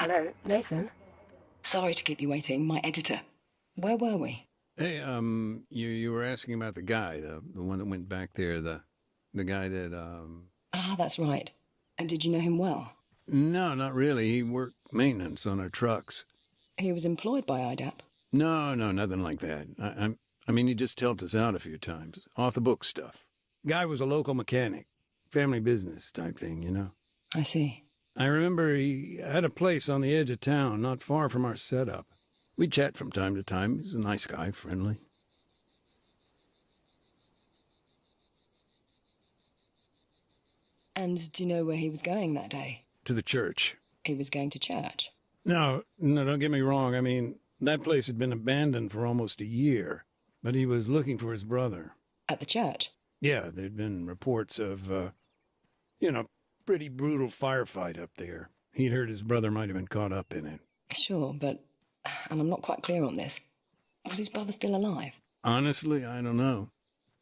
Hello, Nathan? Sorry to keep you waiting. My editor. Where were we? Hey, you were asking about the guy, the one that went back there, the guy that Ah, that's right. And did you know him well? no, not really. He worked maintenance on our trucks. He was employed by IDAP. No, no, nothing like that. I mean, he just helped us out a few times, off the book stuff. Guy was a local mechanic, family business type thing, you know. I see. I remember he had a place on the edge of town, not far from our setup. We'd chat from time to time. He's a nice guy, friendly. And do you know where he was going that day? To the church. He was going to church. No, no, don't get me wrong. I mean, that place had been abandoned for almost a year, but he was looking for his brother. At the church? Yeah, there'd been reports of, you know, pretty brutal firefight up there. He'd heard his brother might have been caught up in it. Sure, but... And I'm not quite clear on this. Was his brother still alive? Honestly, I don't know.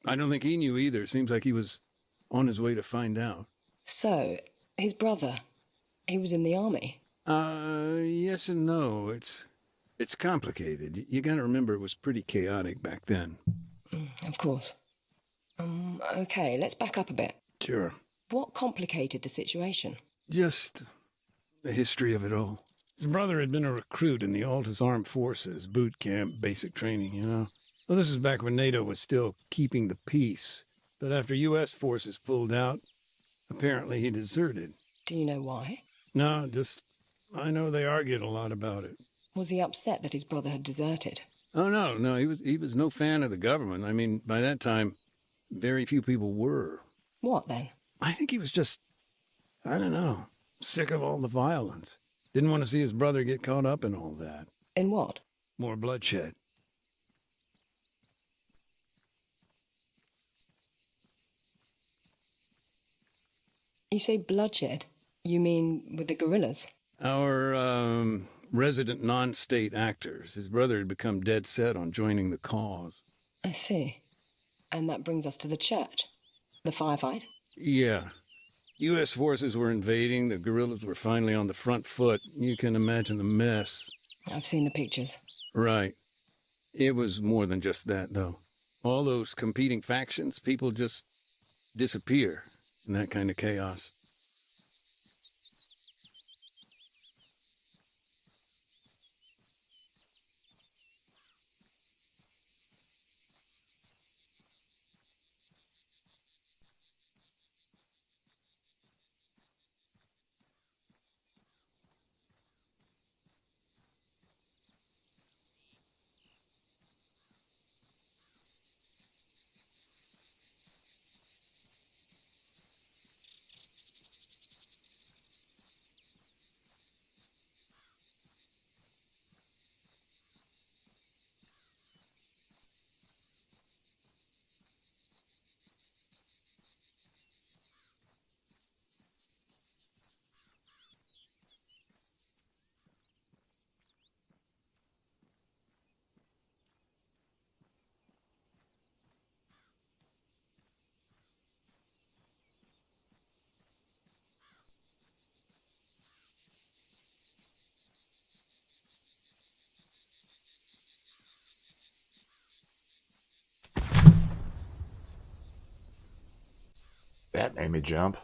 I don't think he knew either. Seems like he was on his way to find out. So, his brother... He was in the army. Yes and no. It's complicated. You gotta remember it was pretty chaotic back then. Of course. Okay, let's back up a bit. Sure. What complicated the situation? Just the history of it all. His brother had been a recruit in the Altus Armed Forces, boot camp, basic training, you know. Well, this is back when NATO was still keeping the peace. But after U.S. forces pulled out, apparently he deserted. Do you know why? No, I know they argued a lot about it. Was he upset that his brother had deserted? Oh, no, he was no fan of the government. I mean, by that time, very few people were. What then? I think he was just, I don't know, sick of all the violence. Didn't want to see his brother get caught up in all that. In what? More bloodshed. You say bloodshed? You mean with the guerrillas? Our, resident non-state actors. His brother had become dead set on joining the cause. I see. And that brings us to the church. The firefight? Yeah. U.S. forces were invading. The guerrillas were finally on the front foot. You can imagine the mess. I've seen the pictures. Right. It was more than just that, though. All those competing factions, people just disappear in that kind of chaos. That made me jump.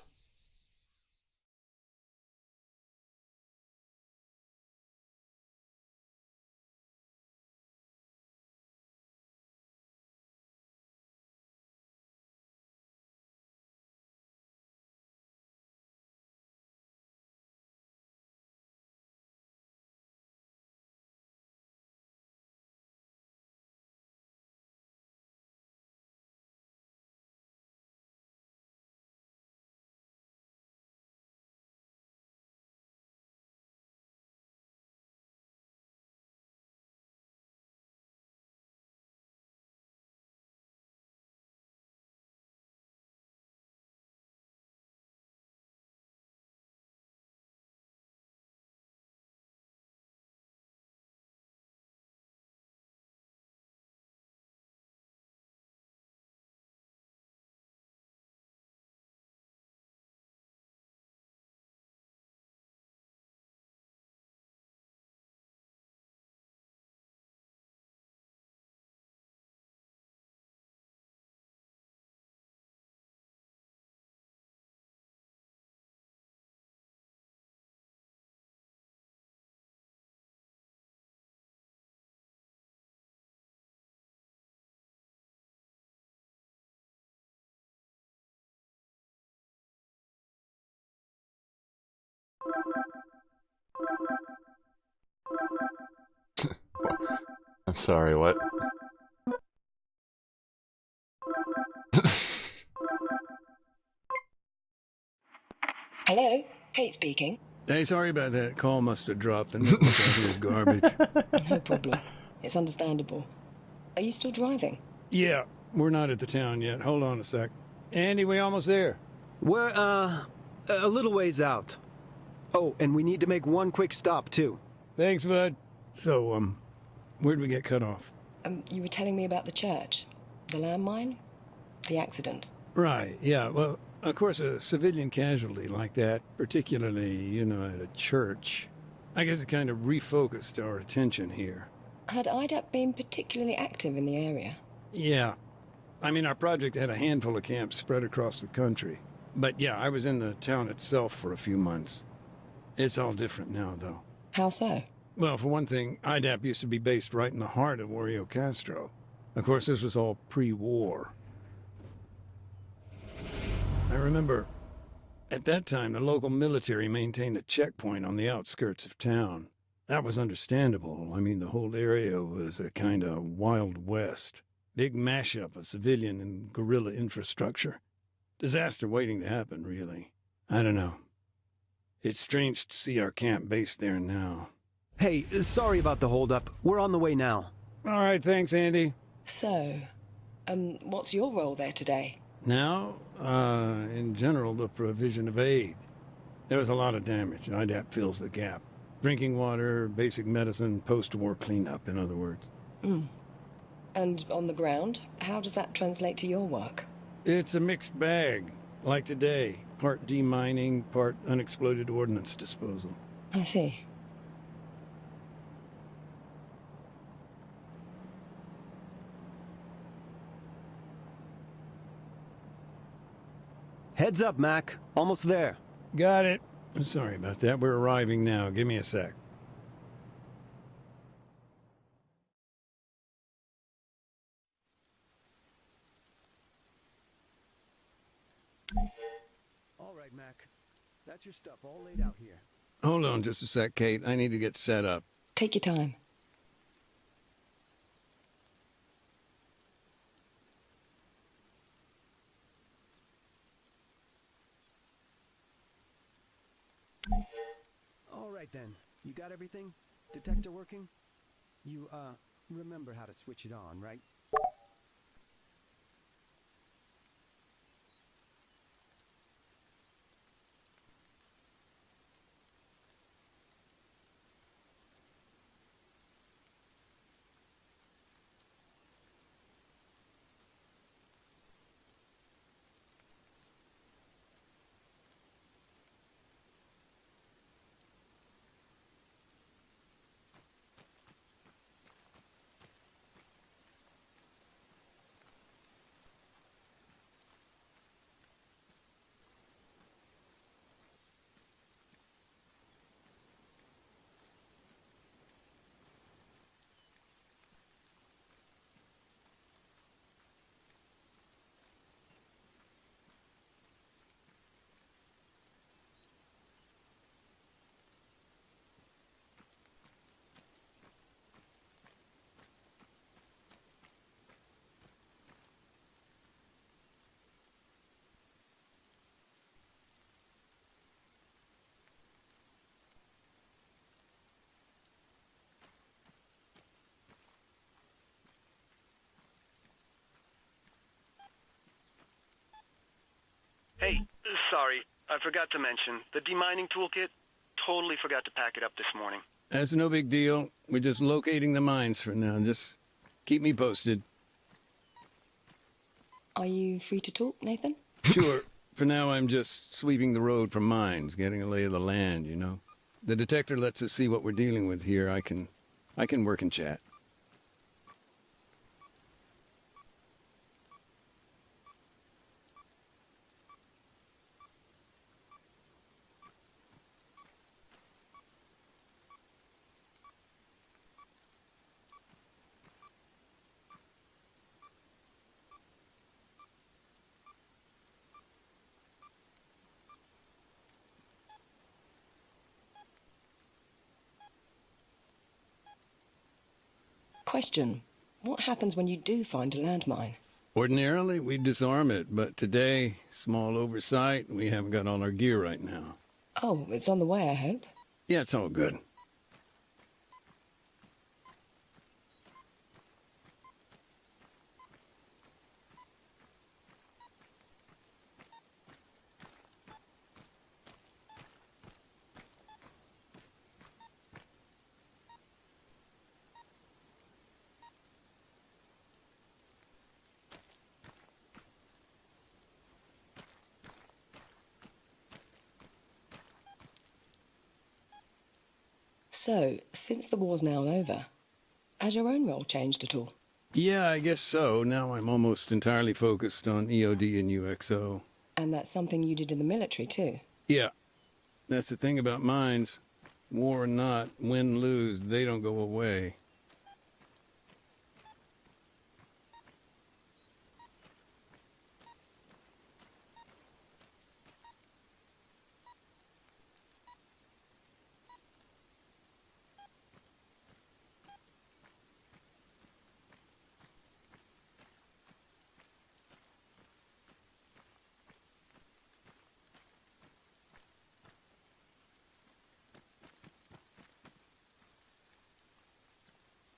I'm sorry, what? Hello? Kate speaking. Hey, sorry about that. Call must have dropped. The network out here is garbage. No problem. It's understandable. Are you still driving? Yeah, we're not at the town yet. Hold on a sec. Andy, we almost there. We're, a little ways out. Oh, and we need to make one quick stop, too. Thanks, bud. So, where'd we get cut off? You were telling me about the church. The landmine? The accident. Right, yeah. Well, of course, a civilian casualty like that, particularly, at a church, I guess it kind of refocused our attention here. Had IDAP been particularly active in the area? Yeah. I mean, our project had a handful of camps spread across the country. But yeah, I was in the town itself for a few months. It's all different now, though. How so? Well, for one thing, IDAP used to be based right in the heart of Rio Castro. Of course, this was all pre-war. I remember, at that time, the local military maintained a checkpoint on the outskirts of town. That was understandable. I mean, the whole area was a kind of Wild West. Big mashup of civilian and guerrilla infrastructure. Disaster waiting to happen, really. I don't know. It's strange to see our camp based there now. Hey, sorry about the holdup. We're on the way now. All right, thanks, Andy. So, what's your role there today? Now, in general, the provision of aid. There was a lot of damage. IDAP fills the gap. Drinking water, basic medicine, post-war cleanup, in other words. And on the ground, how does that translate to your work? It's a mixed bag, like today. Part demining, part unexploded ordnance disposal. I see. Heads up, Mac. Almost there. Got it. Sorry about that. We're arriving now. Give me a sec. All right, Mac. That's your stuff all laid out here. Hold on just a sec, Kate. I need to get set up. Take your time. All right, then. You got everything? Detector working? You, remember how to switch it on, right? Hey, sorry, I forgot to mention, the demining toolkit, totally forgot to pack it up this morning. That's no big deal. We're just locating the mines for now. Just keep me posted. Are you free to talk, Nathan? Sure. For now, I'm just sweeping the road for mines, getting a lay of the land. The detector lets us see what we're dealing with here. I can work and chat. Question. What happens when you do find a landmine? Ordinarily, we disarm it, but today, small oversight, we haven't got all our gear right now. Oh, it's on the way, I hope. Yeah, it's all good. So, since the war's now over, has your own role changed at all? Yeah, I guess so. Now I'm almost entirely focused on EOD and UXO. And that's something you did in the military too? Yeah, that's the thing about mines. War or not, win, lose, they don't go away.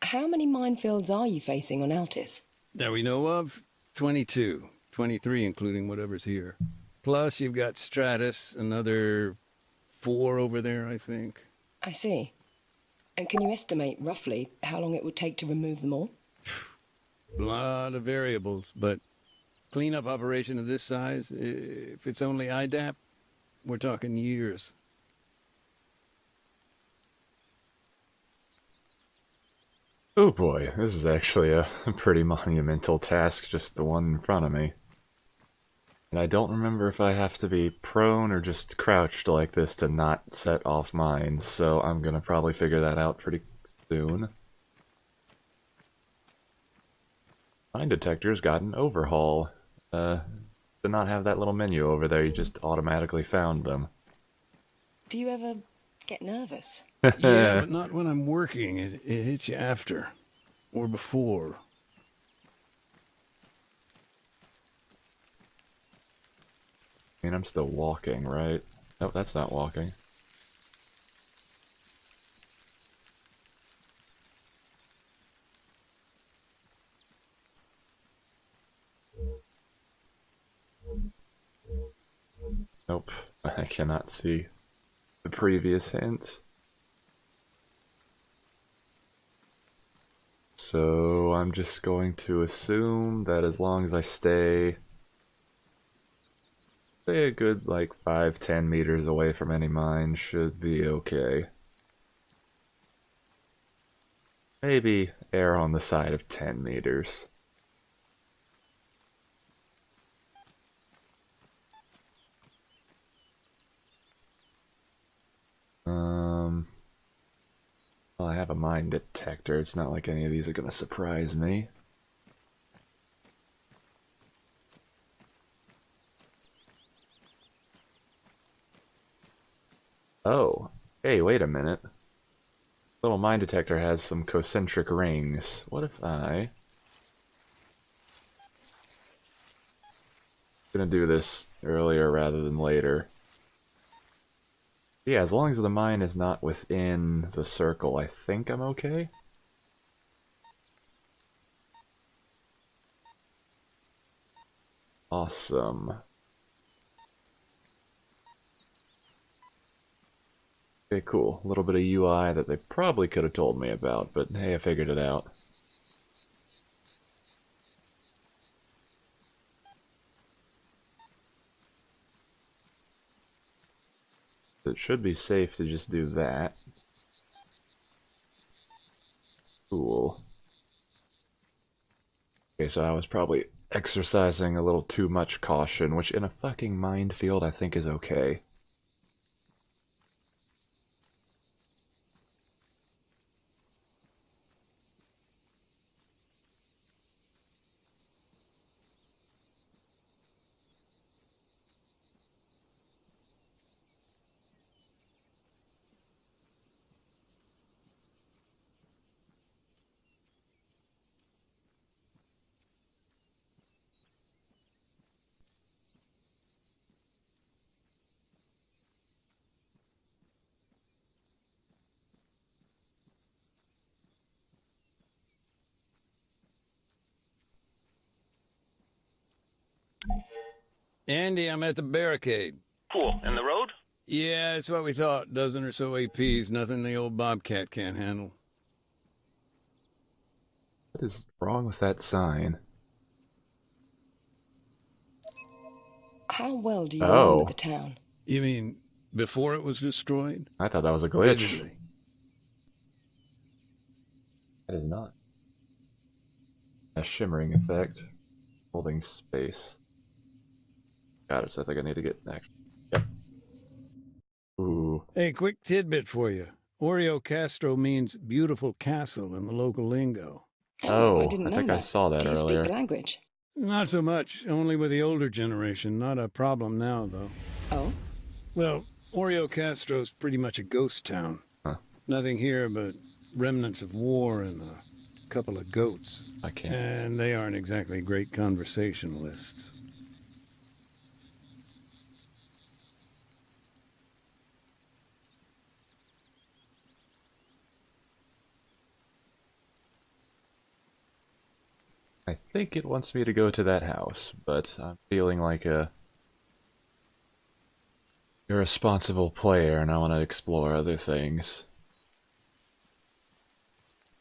How many minefields are you facing on Altis? That we know of, 22. 23, including whatever's here. Plus, you've got Stratus, another 4 over there, I think. I see. And can you estimate, roughly, how long it would take to remove them all? A lot of variables, but cleanup operation of this size, if it's only IDAP, we're talking years. Oh boy, this is actually a pretty monumental task, just the one in front of me. And I don't remember if I have to be prone or just crouched like this to not set off mines, so I'm gonna probably figure that out pretty soon. Mine detector's got an overhaul. To not have that little menu over there, you just automatically found them. Do you ever get nervous? Yeah, but not when I'm working. It hits you after. Or before. I mean, I'm still walking, right? Nope, that's not walking. Nope, I cannot see the previous hint. So I'm just going to assume that as long as I stay a good like 5-10 meters away from any mine, should be okay. Maybe err on the side of 10 meters. Well, I have a mine detector. It's not like any of these are gonna surprise me. Oh, hey, wait a minute. Little mine detector has some concentric rings. What if I... gonna do this earlier rather than later. Yeah, as long as the mine is not within the circle, I think I'm okay. Awesome. Okay, cool. A little bit of UI that they probably could have told me about, but hey, I figured it out. It should be safe to just do that. Cool. Okay, so I was probably exercising a little too much caution, which in a fucking minefield I think is okay. Andy, I'm at the barricade. Cool. And the road? Yeah, it's what we thought. Dozen or so APs, nothing the old Bobcat can't handle. What is wrong with that sign? How well do you Oh. remember the town? You mean before it was destroyed? I thought that was a glitch. Vividly. That is not. A shimmering effect. Holding space. Got it, so I think I need to get next. Yep. Ooh. Hey, quick tidbit for you. Oreo Castro means beautiful castle in the local lingo. Oh, I didn't know think that. I saw that Do you earlier. speak the language? Not so much, only with the older generation. Not a problem now, though. Oh? Well, Oreo Castro's pretty much a ghost town. Huh. Nothing here but remnants of war and a couple of goats. I can't. And they aren't exactly great conversationalists. I think it wants me to go to that house, but I'm feeling like a irresponsible player and I want to explore other things.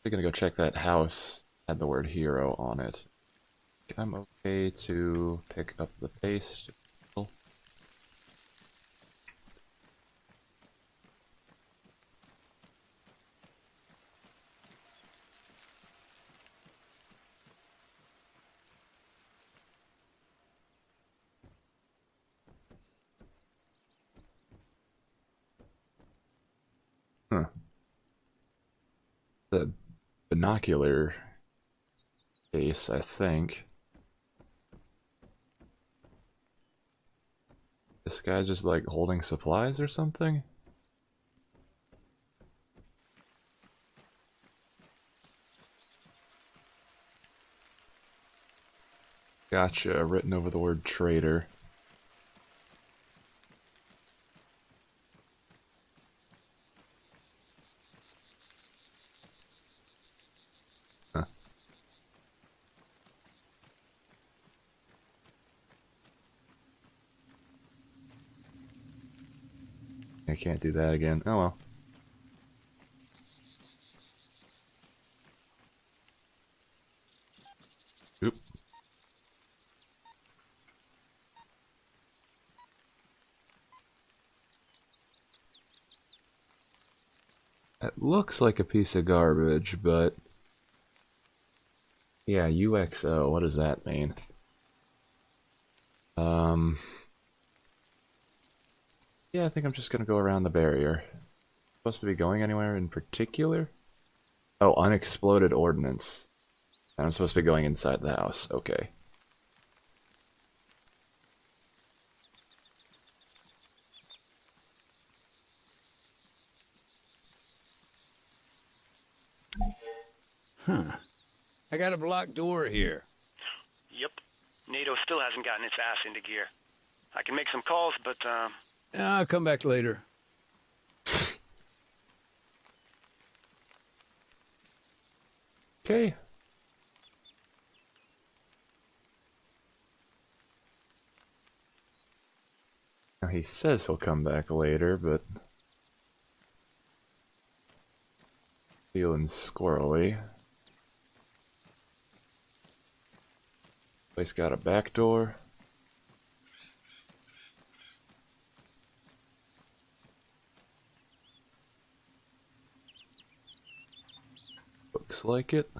I'm gonna go check that house. Had the word hero on it. I'm okay to pick up the paste. Huh. The binocular case, I think. This guy just like holding supplies or something? Gotcha, written over the word trader. Huh. I can't do that again. Oh well. Oop. It looks like a piece of garbage, but yeah, UXO, what does that mean? Yeah, I think I'm just gonna go around the barrier. Supposed to be going anywhere in particular? Oh, unexploded ordnance. And I'm supposed to be going inside the house. Okay. Huh. I got a blocked door here. Yep. NATO still hasn't gotten its ass into gear. I can make some calls, but, I'll come back later. Okay. Now he says he'll come back later, but feeling squirrely. Place got a back door. Looks like it.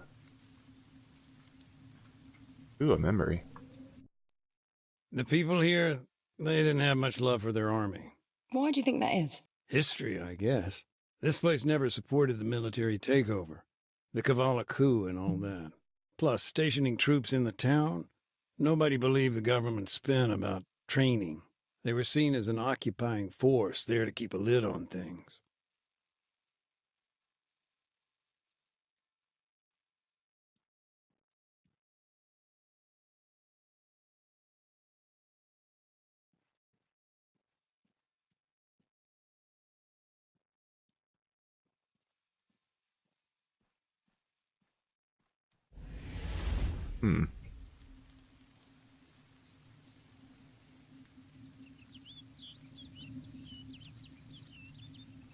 Ooh, a memory. The people here, they didn't have much love for their army. Why do you think that is? History, I guess. This place never supported the military takeover, the Kavala coup and all that. Plus, stationing troops in the town, nobody believed the government's spin about training. They were seen as an occupying force there to keep a lid on things. Hmm.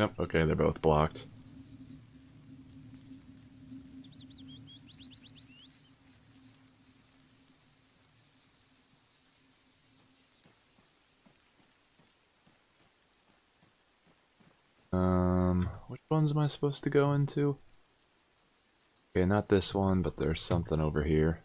Yep, okay, they're both blocked. Which ones am I supposed to go into? Okay, not this one, but there's something over here.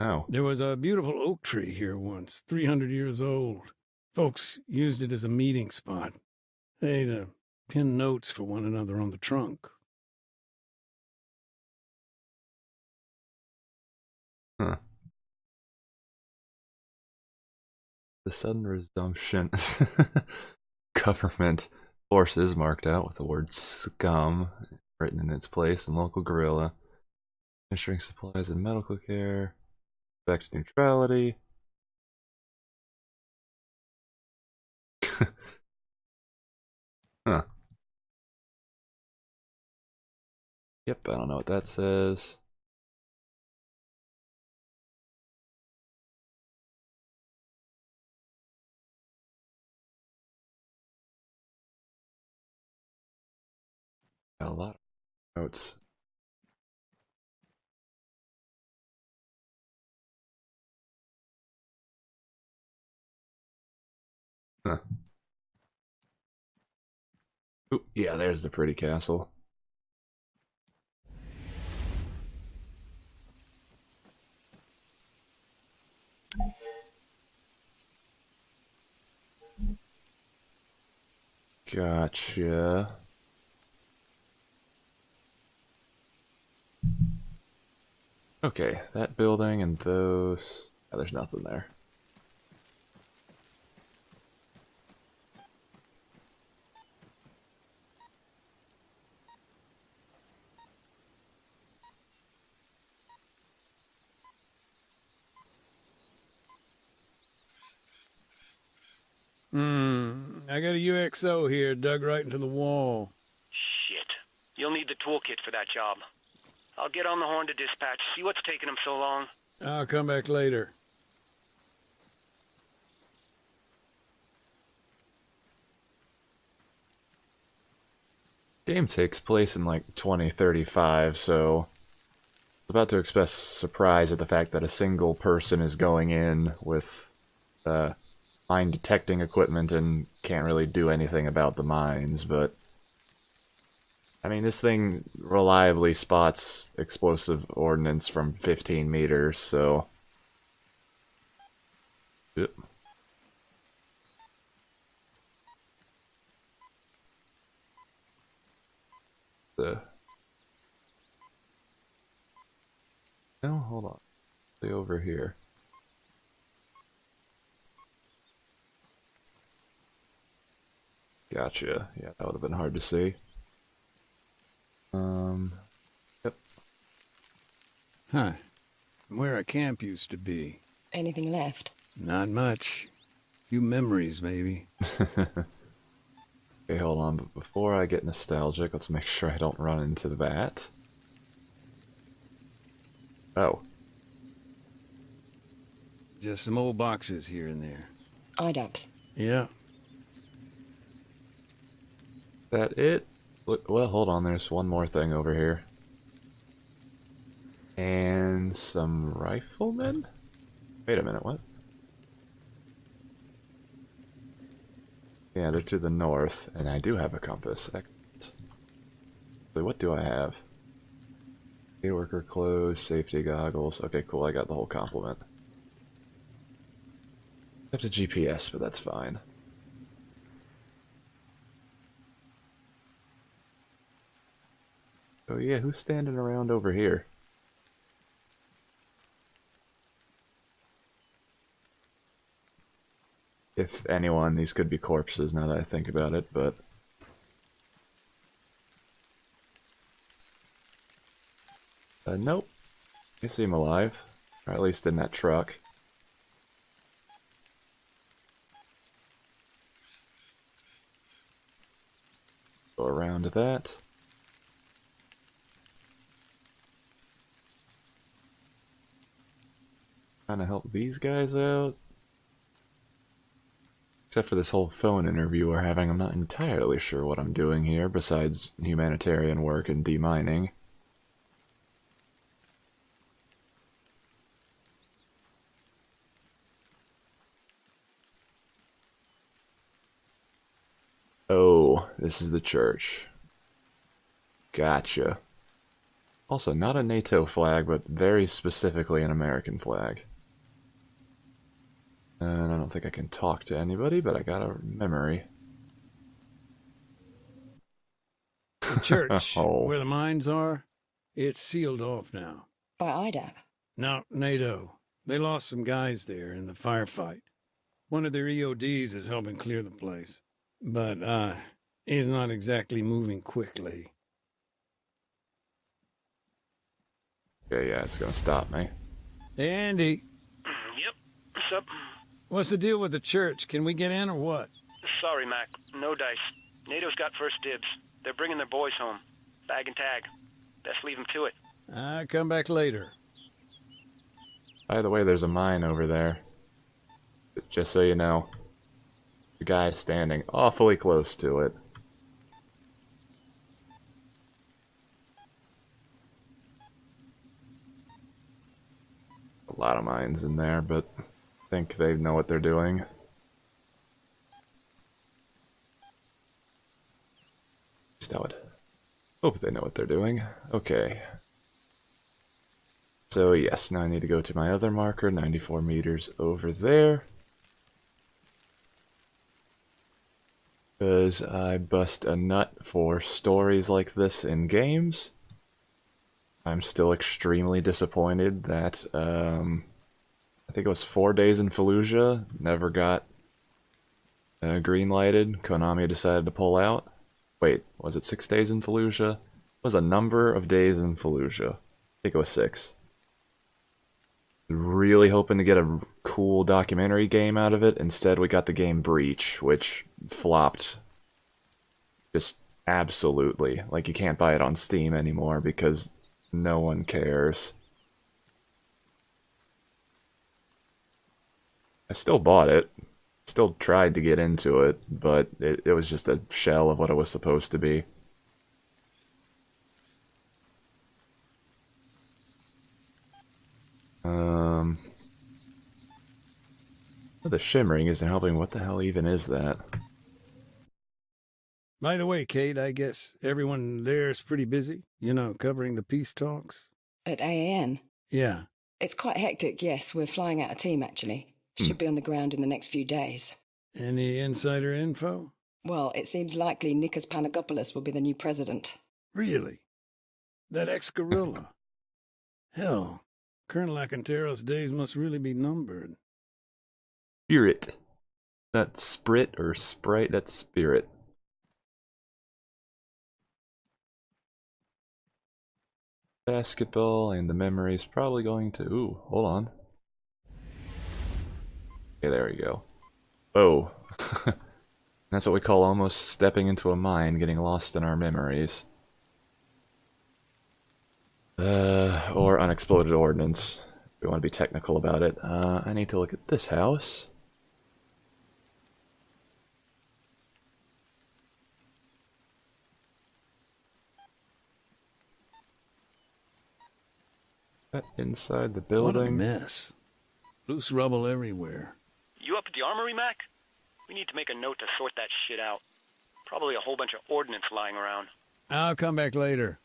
Oh. There was a beautiful oak tree here once, 300 years old. Folks used it as a meeting spot. They'd pin notes for one another on the trunk. Huh. The sudden resumption. Government forces marked out with the word scum written in its place, and local guerrilla. Issuing supplies and medical care. Back to neutrality. Huh. Yep, I don't know what that says. A lot of notes. Huh. Ooh, yeah, there's the pretty castle. Gotcha. Okay, that building and those... Yeah, there's nothing there. I got a UXO here dug right into the wall. Shit. You'll need the toolkit for that job. I'll get on the horn to dispatch, see what's taking them so long. I'll come back later. Game takes place in like 2035, so I'm about to express surprise at the fact that a single person is going in with mine detecting equipment and can't really do anything about the mines, but I mean, this thing reliably spots explosive ordnance from 15 meters, so... Yep. No, hold on. Stay over here. Gotcha. Yeah, that would have been hard to see. Yep. Huh. Where a camp used to be. Anything left? Not much. Few memories, maybe. Okay, hold on, but before I get nostalgic, let's make sure I don't run into that. Oh. Just some old boxes here and there. IDAPs. Yeah. That it? Look, well, hold on, there's one more thing over here. And some riflemen? Wait a minute, what? Yeah, they're to the north, and I do have a compass. Excellent. Wait, what do I have? Aid worker clothes, safety goggles. Okay, cool, I got the whole complement. Except a GPS, but that's fine. Oh yeah, who's standing around over here? If anyone, these could be corpses now that I think about it, but... Nope. They seem alive. Or at least in that truck. Go around that. Trying to help these guys out. Except for this whole phone interview we're having, I'm not entirely sure what I'm doing here besides humanitarian work and demining. Oh, this is the church. Gotcha. Also, not a NATO flag, but very specifically an American flag. And I don't think I can talk to anybody, but I got a memory. The church, Oh. where the mines are, it's sealed off now. By IDAP. No, NATO. They lost some guys there in the firefight. One of their EODs is helping clear the place. But, he's not exactly moving quickly. Okay, yeah, it's gonna stop me. Hey, Andy, Yep. What's up? what's the deal with the church? Can we get in or what? Sorry, Mac. No dice. NATO's got first dibs. They're bringing their boys home. Bag and tag. Best leave them to it. I'll come back later. By the way, there's a mine over there. Just so you know. The guy standing awfully close to it. A lot of mines in there, but I think they know what they're doing. At least I would hope they know what they're doing. Okay. So yes, now I need to go to my other marker, 94 meters over there. Because I bust a nut for stories like this in games. I'm still extremely disappointed that, I think it was 4 days in Fallujah, never got green-lighted. Konami decided to pull out. Wait, was it 6 days in Fallujah? It was a number of days in Fallujah. I think it was 6. Really hoping to get a cool documentary game out of it. Instead, we got the game Breach, which flopped just absolutely. Like, you can't buy it on Steam anymore because no one cares. I still bought it. Still tried to get into it, but it was just a shell of what it was supposed to be. The shimmering isn't helping. What the hell even is that? By the way, Kate, I guess everyone there is pretty busy, you know, covering the peace talks. At AAN. Yeah. It's quite hectic, yes. We're flying out a team, actually. Should be on the ground in the next few days. Any insider info? Well, it seems likely Nikos Panagopoulos will be the new president. Really? That ex-guerrilla? Hell, Colonel Acanteros' days must really be numbered. Spirit. That's Sprit or Sprite? That's Spirit. Basketball and the memory's probably going to... Ooh, hold on. Okay, there we go. Oh. That's what we call almost stepping into a mine, getting lost in our memories. Or unexploded ordnance. If we want to be technical about it. I need to look at this house. Inside the building. What a mess. Loose rubble everywhere. You up at the armory, Mac? We need to make a note to sort that shit out. Probably a whole bunch of ordnance lying around. I'll come back later.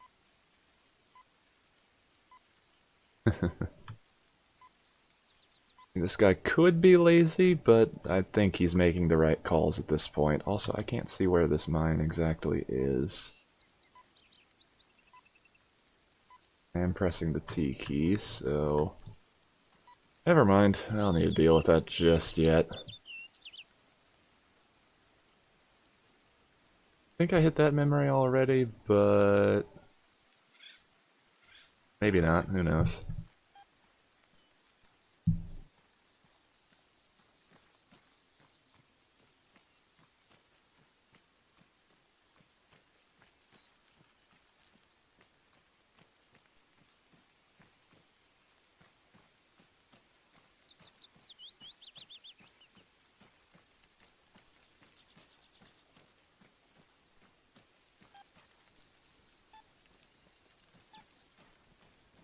This guy could be lazy, but I think he's making the right calls at this point. Also, I can't see where this mine exactly is. I am pressing the T key, so... Never mind, I don't need to deal with that just yet. I think I hit that memory already, but... maybe not, who knows.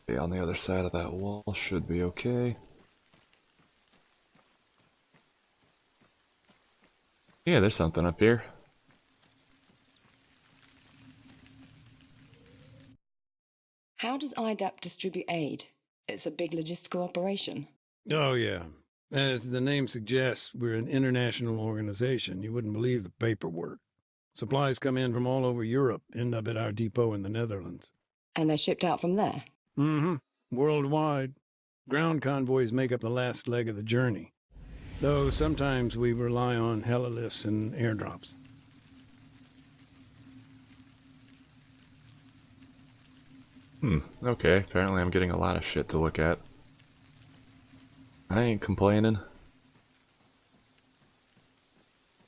Okay, on the other side of that wall should be okay. Yeah, there's something up here. How does IDAP distribute aid? It's a big logistical operation. Oh, yeah. As the name suggests, we're an international organization. You wouldn't believe the paperwork. Supplies come in from all over Europe, end up at our depot in the Netherlands. And they're shipped out from there? Mm-hmm. Worldwide. Ground convoys make up the last leg of the journey. Though sometimes we rely on helilifts and airdrops. Okay, apparently I'm getting a lot of shit to look at. I ain't complaining.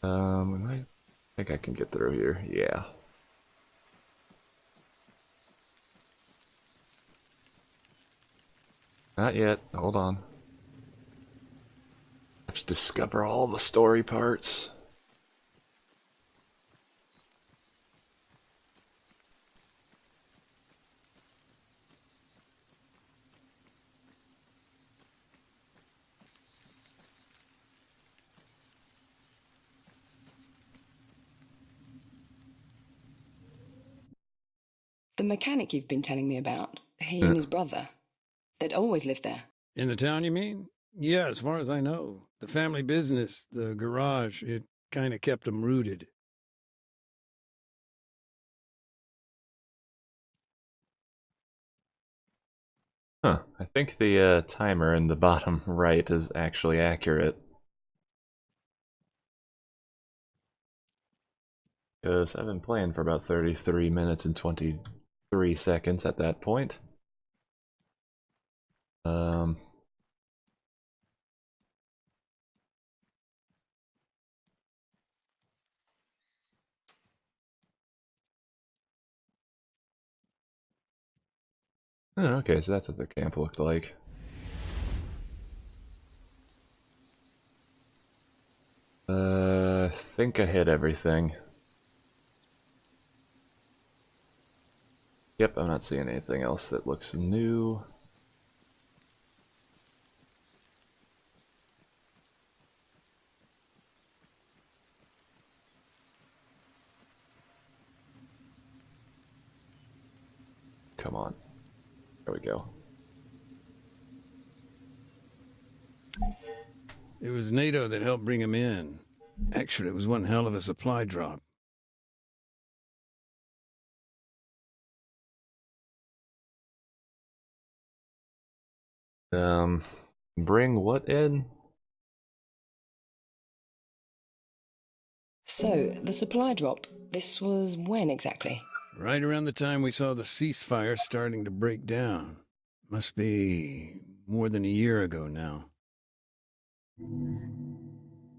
I think I can get through here, yeah. Not yet, hold on. I have to discover all the story parts. The mechanic you've been telling me about, he and his brother, they'd always lived there. In the town, you mean? Yeah, as far as I know. The family business, the garage, it kind of kept them rooted. Huh, I think the timer in the bottom right is actually accurate. Because I've been playing for about 33 minutes and 23 seconds at that point. Oh, okay, so that's what their camp looked like. I think I hit everything. Yep, I'm not seeing anything else that looks new. Come on. There we go. It was NATO that helped bring him in. Actually, it was one hell of a supply drop. Bring what in? So, the supply drop, this was when exactly? Right around the time we saw the ceasefire starting to break down. Must be more than a year ago now.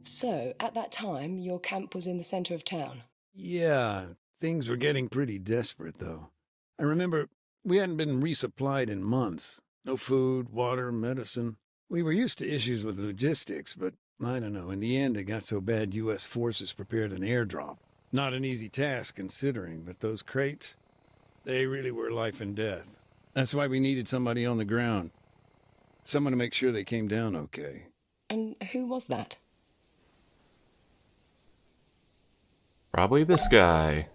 So, at that time, your camp was in the center of town. Yeah, things were getting pretty desperate, though. I remember we hadn't been resupplied in months. No food, water, medicine. We were used to issues with logistics, but I don't know. In the end, it got so bad U.S. forces prepared an airdrop. Not an easy task, considering, but those crates, they really were life and death. That's why we needed somebody on the ground. Someone to make sure they came down okay. And who was that? Probably this guy.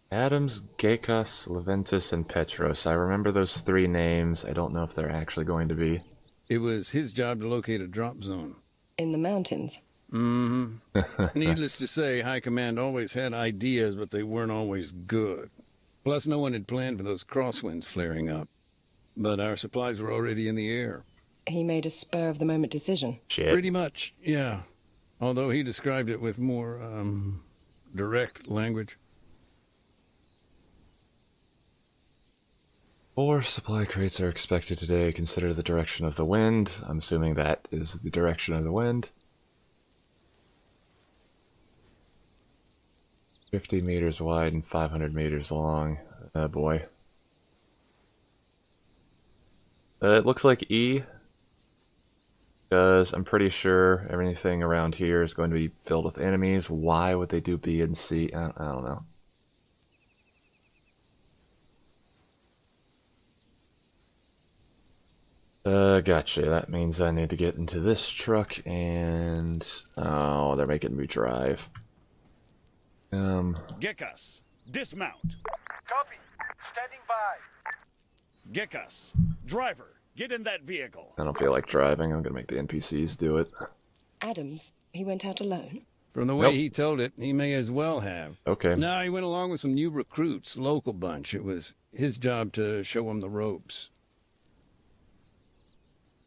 Adams, Gekas, Leventis, and Petros. I remember those three names. I don't know if they're actually going to be. It was his job to locate a drop zone. In the mountains? Mm-hmm. Needless to say, High Command always had ideas, but they weren't always good. Plus, no one had planned for those crosswinds flaring up. But our supplies were already in the air. He made a spur-of-the-moment decision. Shit. Pretty much, yeah. Although he described it with more, direct language. 4 supply crates are expected today. Consider the direction of the wind. I'm assuming that is the direction of the wind. 50 meters wide and 500 meters long. Oh boy. It looks like E. Because I'm pretty sure everything around here is going to be filled with enemies. Why would they do B and C? I don't know. Gotcha. That means I need to get into this truck and... Oh, they're making me drive. Gekas, dismount. Copy. Standing by. Gekas, driver, get in that vehicle. I don't feel like driving. I'm gonna make the NPCs do it. Adams, he went out alone? From the way Nope. he told it, he may as well have. Okay. No, he went along with some new recruits, local bunch. It was his job to show him the ropes.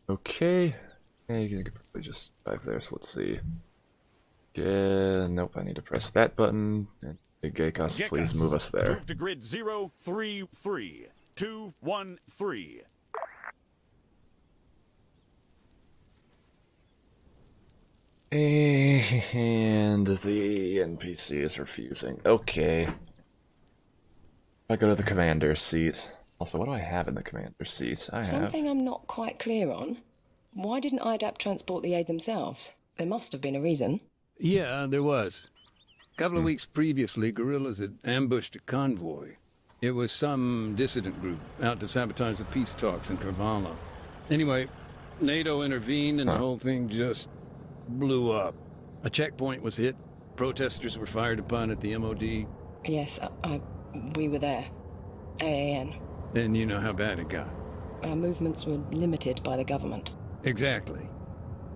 Okay. Yeah, you could probably just dive there, so let's see. Yeah, nope, I need to press that button. Gekas, please move us there. Move to grid 033213. And the NPC is refusing. Okay. I go to the commander's seat. Also, what do I have in the commander's seat? I have... Something I'm not quite clear on. Why didn't IDAP transport the aid themselves? There must have been a reason. Yeah, there was. A couple of weeks previously, guerrillas had ambushed a convoy. It was some dissident group out to sabotage the peace talks in Carvalho. Anyway, NATO intervened and the whole thing just blew up. A checkpoint was hit. Protesters were fired upon at the MOD. Yes, we were there. AAN. And you know how bad it got. Our movements were limited by the government. Exactly.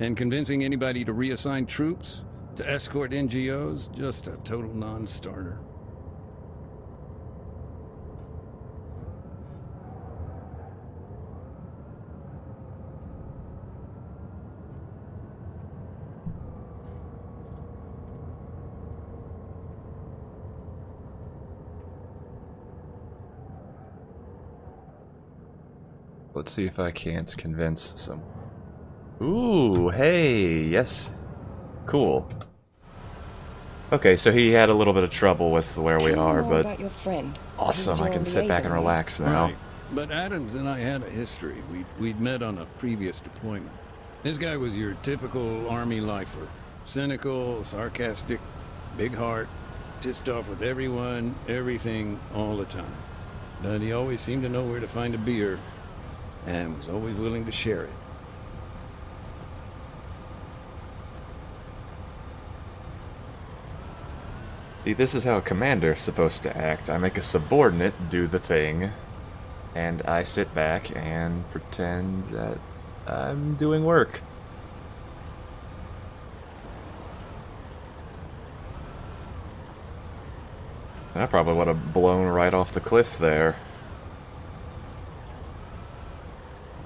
And convincing anybody to reassign troops, to escort NGOs, just a total non-starter. Let's see if I can't convince some... Ooh, hey, yes. Cool. Okay, so he had a little bit of trouble with where we are, Tell me more but... about your friend. Awesome, I Who's can your sit back and liaison? relax now. Right. But Adams and I had a history. We'd met on a previous deployment. This guy was your typical army lifer. Cynical, sarcastic, big heart, pissed off with everyone, everything, all the time. But he always seemed to know where to find a beer, and was always willing to share it. See, this is how a commander's supposed to act. I make a subordinate do the thing, and I sit back and pretend that I'm doing work. I probably would have blown right off the cliff there.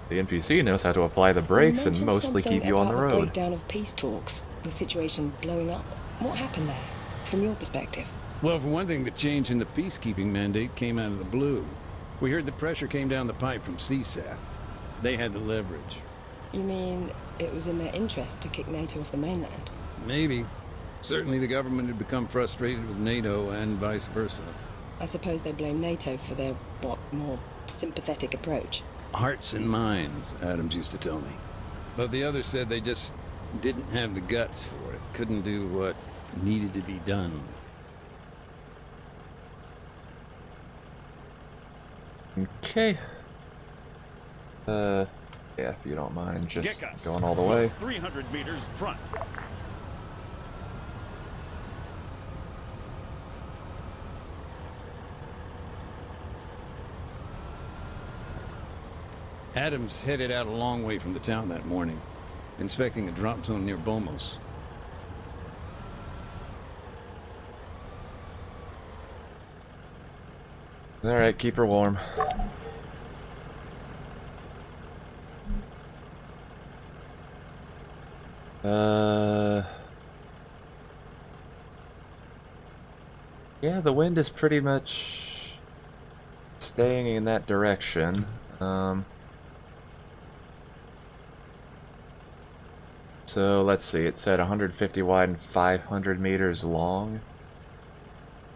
The NPC knows how to apply the brakes and mentioned mostly something keep you on the about road. breakdown of peace talks, the situation blowing up. What happened there, from your perspective? Well, for one thing, the change in the peacekeeping mandate came out of the blue. We heard the pressure came down the pipe from CSAT. They had the leverage. You mean it was in their interest to kick NATO off the mainland? Maybe. Certainly the government had become frustrated with NATO and vice versa. I suppose they blame NATO for their, more sympathetic approach. Hearts and minds, Adams used to tell me. But the others said they just didn't have the guts for it. Couldn't do what needed to be done. Okay. Yeah, if you don't mind, just Gekas, going all the way. 300 meters front. Adams headed out a long way from the town that morning, inspecting a drop zone near Bomos. Alright, keep her warm. Yeah, the wind is pretty much staying in that direction. So let's see, it said 150 wide and 500 meters long.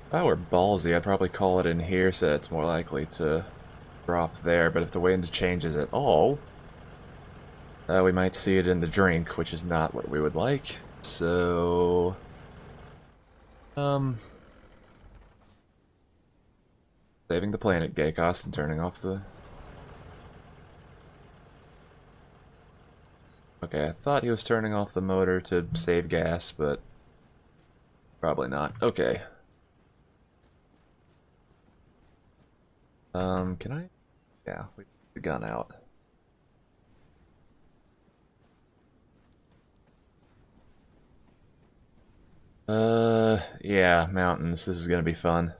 If I were ballsy, I'd probably call it in here so it's more likely to drop there, but if the wind changes at all, we might see it in the drink, which is not what we would like. So... saving the planet, Gekas, and turning off the... Okay, I thought he was turning off the motor to save gas, but probably not. Okay. Can I? Yeah, we get the gun out. Yeah, mountains. This is gonna be fun.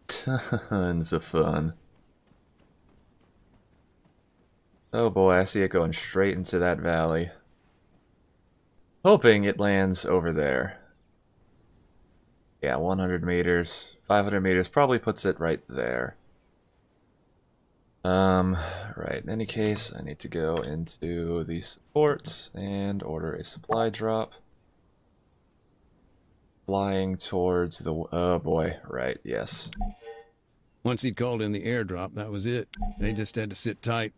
Tons of fun. Oh boy, I see it going straight into that valley. Hoping it lands over there. Yeah, 100 meters. 500 meters probably puts it right there. Right, in any case, I need to go into the supports and order a supply drop. Flying towards the... Oh boy, right, yes. Once he'd called in the airdrop, that was it. They just had to sit tight,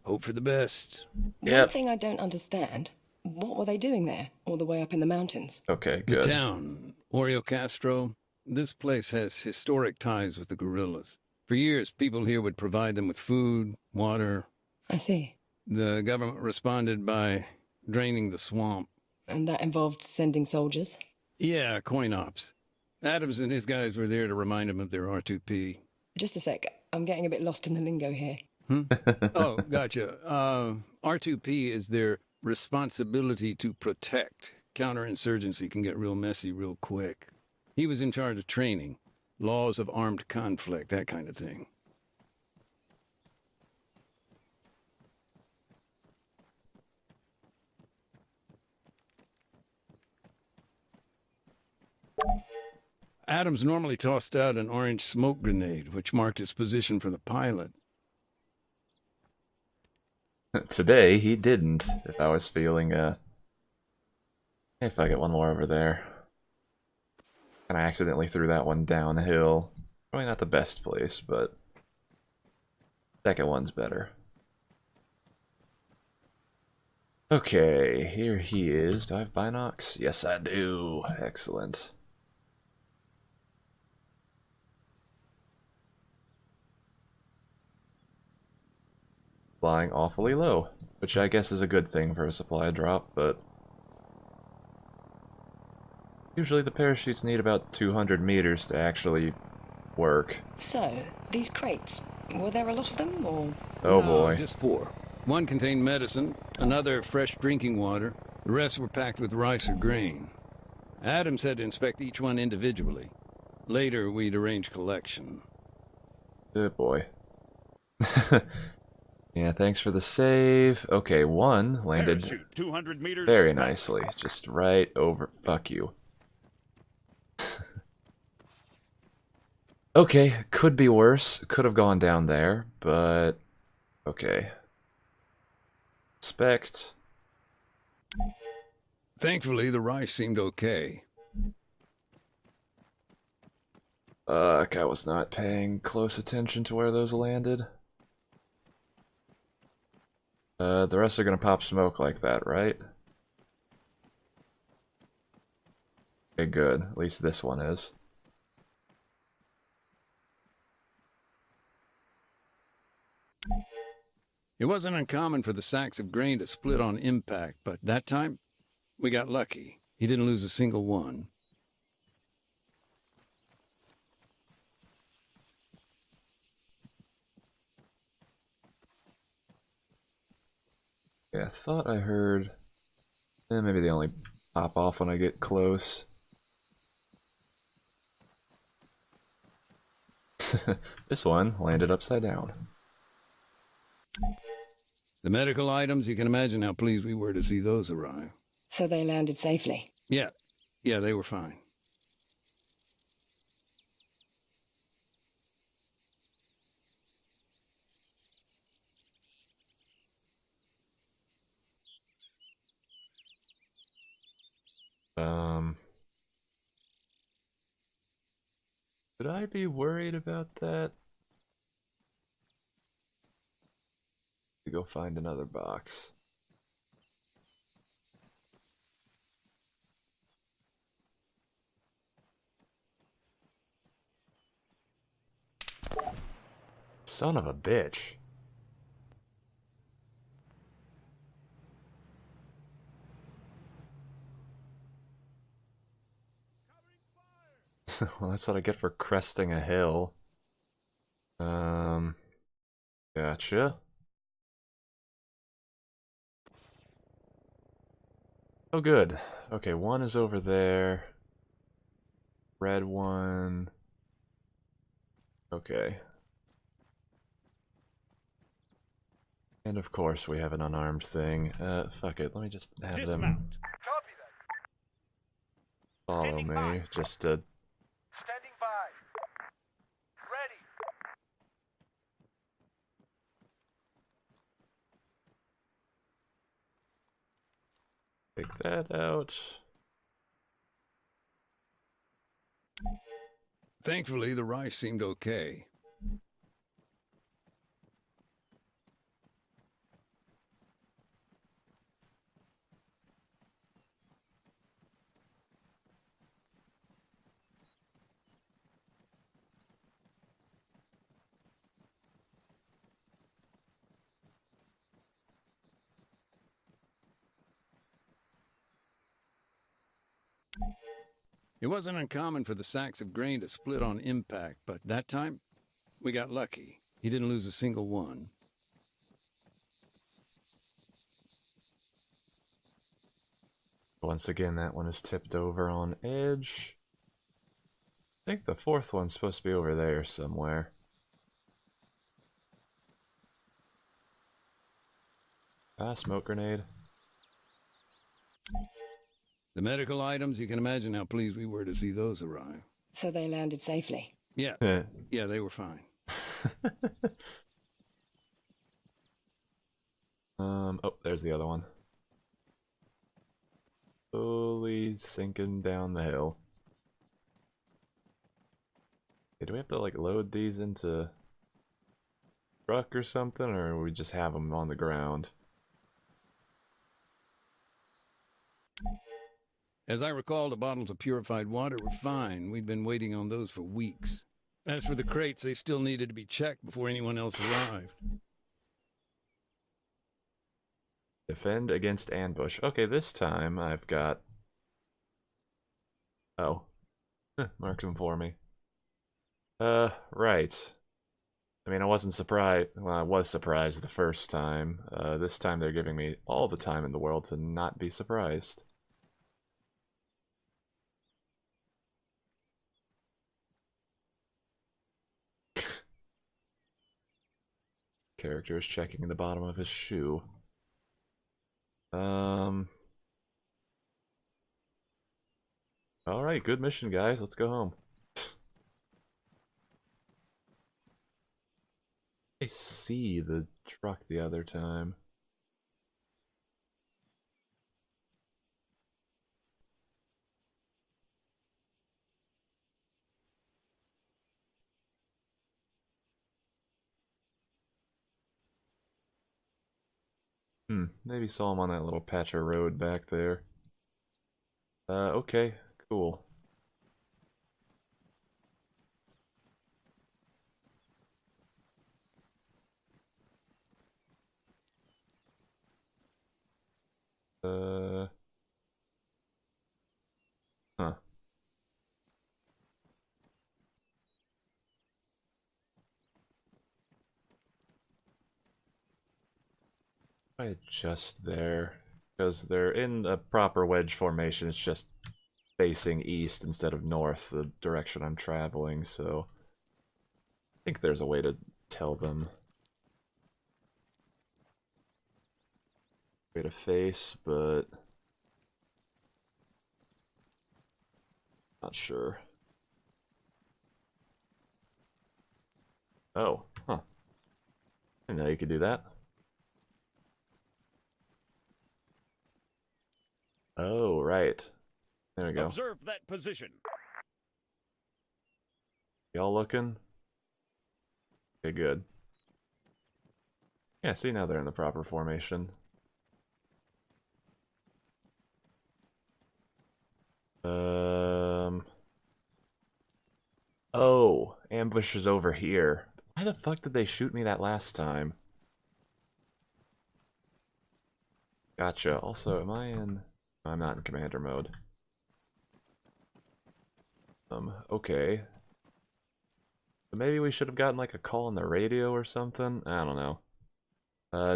hope for the best. Yep. One thing I don't understand, what were they doing there, all the way up in the mountains? Okay, The good. town, Oreo Castro, this place has historic ties with the guerrillas. For years, people here would provide them with food, water. I see. The government responded by draining the swamp. And that involved sending soldiers? Yeah, coin ops. Adams and his guys were there to remind him of their R2P. Just a sec, I'm getting a bit lost in the lingo here. Oh, gotcha. R2P is their responsibility to protect. Counterinsurgency can get real messy real quick. He was in charge of training, laws of armed conflict, that kind of thing. Adams normally tossed out an orange smoke grenade, which marked his position for the pilot. Today, he didn't. If I was feeling, if I get one more over there. And I accidentally threw that one downhill. Probably not the best place, but... second one's better. Okay, here he is. Do I have binocs? Yes, I do. Excellent. Flying awfully low, which I guess is a good thing for a supply drop, but... usually the parachutes need about 200 meters to actually work. So, these crates, were there a lot of them, or...? Oh No, boy. just 4. One contained medicine, another fresh drinking water. The rest were packed with rice or grain. Adams had to inspect each one individually. Later, we'd arrange collection. Good boy. Yeah, thanks for the save. Okay, one landed Parachute, 200 meters. very nicely. Just right over... fuck you. Okay, could be worse. Could have gone down there, but... okay. Inspect. Thankfully, the rice seemed okay. I was not paying close attention to where those landed. The rest are gonna pop smoke like that, right? Okay, good. At least this one is. It wasn't uncommon for the sacks of grain to split on impact, but that time, we got lucky. He didn't lose a single one. Yeah, I thought I heard... maybe they only pop off when I get close. This one landed upside down. The medical items, you can imagine how pleased we were to see those arrive. So they landed safely? Yeah, they were fine. Should I be worried about that? To go find another box. Son of a bitch. Well, that's what I get for cresting a hill. Gotcha. Oh, good. Okay, one is over there. Red one. Okay. And of course we have an unarmed thing. Fuck it, let me just have them Dismount. Copy that. follow Standing me, by. just to... Standing by. Ready. take that out. Thankfully, the rice seemed okay. It wasn't uncommon for the sacks of grain to split on impact, but that time, we got lucky. He didn't lose a single one. Once again, that one is tipped over on edge. I think the fourth one's supposed to be over there somewhere. Ah, smoke grenade. The medical items, you can imagine how pleased we were to see those arrive. So they landed safely. Yeah, yeah, they were fine. Oh, there's the other one. Slowly sinking down the hill. Okay, do we have to, like, load these into truck or something, or we just have them on the ground? As I recall, the bottles of purified water were fine. We'd been waiting on those for weeks. As for the crates, they still needed to be checked before anyone else arrived. Defend against ambush. Okay, this time I've got... Oh. Marked them for me. Right. I mean, I wasn't surprised. Well, I was surprised the first time. This time they're giving me all the time in the world to not be surprised. Character is checking the bottom of his shoe. Alright, good mission, guys. Let's go home. I see the truck the other time. Maybe saw him on that little patch of road back there. Okay, cool. Huh. Right just there. Because they're in a proper wedge formation, it's just facing east instead of north, the direction I'm traveling, so... I think there's a way to tell them. Way to face, but... Not sure. Oh, huh. I didn't know you could do that. Oh, right. There we go. Observe that position. Y'all looking? Okay, good. Yeah, see, now they're in the proper formation. Oh, ambush is over here. Why the fuck did they shoot me that last time? Gotcha. Also, am I in... I'm not in commander mode. Okay. So maybe we should have gotten like a call on the radio or something? I don't know.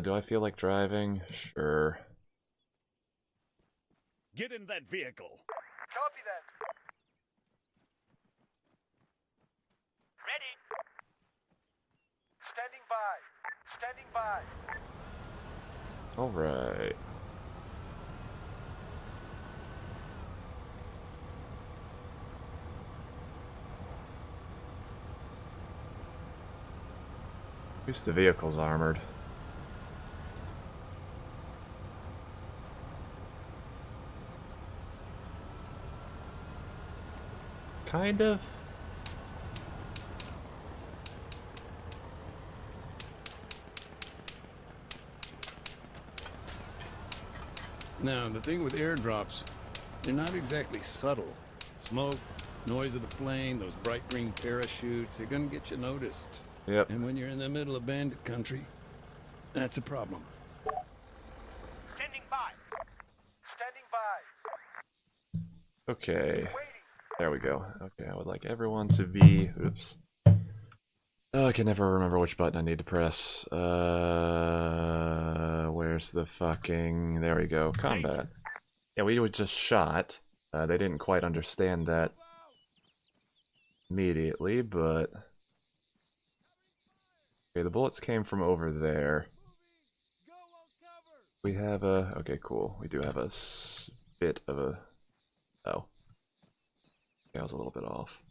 Do I feel like driving? Sure. Get in that vehicle. Copy that. Ready. Standing by. Standing by. Alright. At least the vehicle's armored. Kind of. Now, the thing with airdrops, they're not exactly subtle. Smoke, noise of the plane, those bright green parachutes, they're gonna get you noticed. Yep. And when you're in the middle of bandit country, that's a problem. Standing by. Standing by. Okay. Waiting. There we go. Okay, I would like everyone to be... Oops. Oh, I can never remember which button I need to press. Where's the fucking... There we go. Combat. Yeah, we were just shot. They didn't quite understand that immediately, but... Okay, the bullets came from over there. We have a... Okay, cool. We do have a bit of a... Oh. Yeah, I was a little bit off.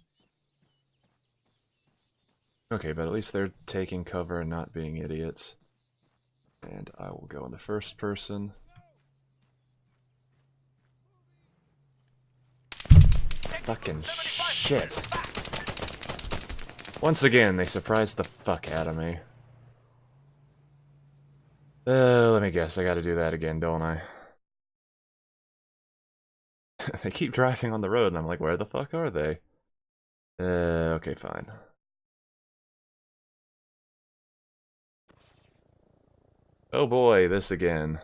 Okay, but at least they're taking cover and not being idiots. And I will go in the first person. Fucking shit. Once again, they surprised the fuck out of me. Let me guess, I gotta do that again, don't I? They keep driving on the road, and I'm like, where the fuck are they? Okay, fine. Oh boy, this again.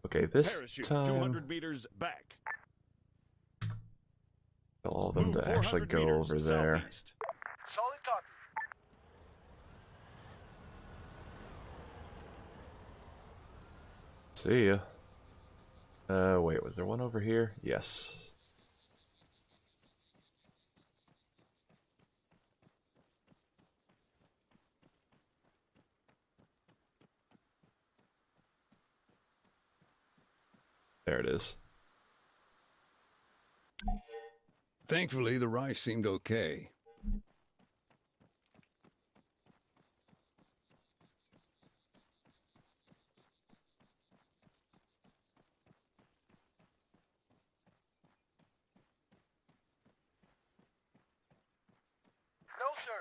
Okay, this Parachute time... 200 meters back. All of them Move to actually 400 go meters over there. southeast. Solid copy. See ya. Wait, was there one over here? Yes. There it is. Thankfully, the rice seemed okay. No, sir.